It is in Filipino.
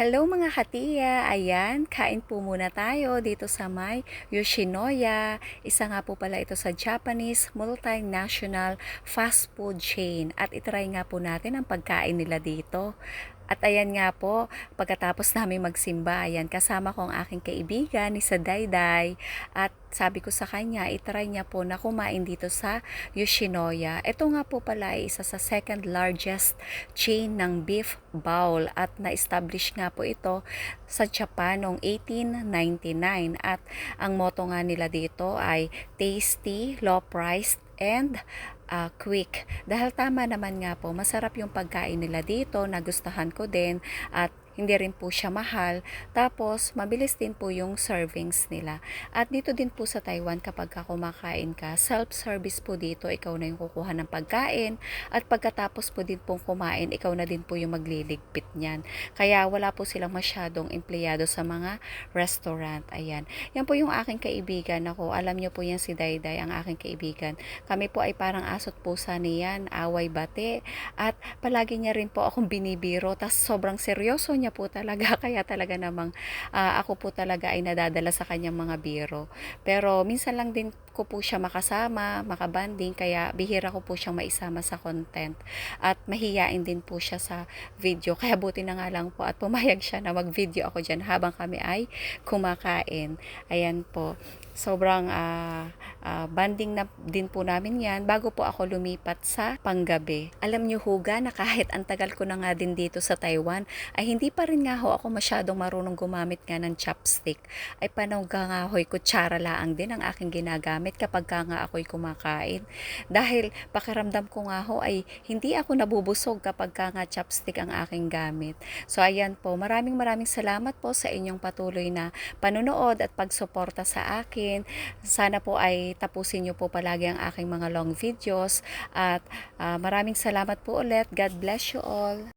Hello mga katiya! Ayan, kain po muna tayo dito sa may Yoshinoya. Isa nga po pala ito sa Japanese multinational fast food chain. At itry nga po natin ang pagkain nila dito. At ayan nga po, pagkatapos namin magsimba, ayan, kasama ko ang aking kaibigan ni sa Dayday. At sabi ko sa kanya, itry niya po na kumain dito sa Yoshinoya. Ito nga po pala ay isa sa second largest chain ng beef bowl at na-establish nga po ito sa Japan noong 1899. At ang motto nga nila dito ay tasty, low priced, and quick. Dahil tama naman nga po, masarap yung pagkain nila dito, nagustuhan ko din at hindi rin po siya mahal. Tapos, mabilis din po yung servings nila. At dito din po sa Taiwan, kapag kumakain ka, self-service po dito, ikaw na yung kukuha ng pagkain. At pagkatapos po din pong kumain, ikaw na din po yung magliligpit niyan. Kaya wala po silang masyadong empleyado sa mga restaurant. Ayan. Yan po yung aking kaibigan ako. Alam niyo po yan si Dayday, ang aking kaibigan. Kami po ay parang aso't pusa niyan, away bate. At palagi niya rin po akong binibiro. Tas sobrang seryoso niya po talaga. Kaya talaga namang ako po talaga ay nadadala sa kanyang mga biro. Pero minsan lang din ko po siya makasama, makabanding. Kaya bihira ko po siyang maisama sa content. At mahiyain din po siya sa video. Kaya buti na nga lang po at pumayag siya na mag-video ako dyan habang kami ay kumakain. Ayan po. Sobrang banding na din po namin yan bago po ako lumipat sa panggabi. Alam nyo huga na kahit ang tagal ko na nga din dito sa Taiwan, ay hindi pa rin nga ho ako masyadong marunong gumamit nga ng chopstick. Ay panawga nga ho'y kutsara laang din ang aking ginagamit kapag nga ako'y kumakain. Dahil pakiramdam ko nga ho ay hindi ako nabubusog kapag nga chopstick ang aking gamit. So ayan po, maraming salamat po sa inyong patuloy na panonood at pagsuporta sa akin. Sana po ay tapusin nyo po palagi ang aking mga long videos at maraming salamat po ulit. God bless you all.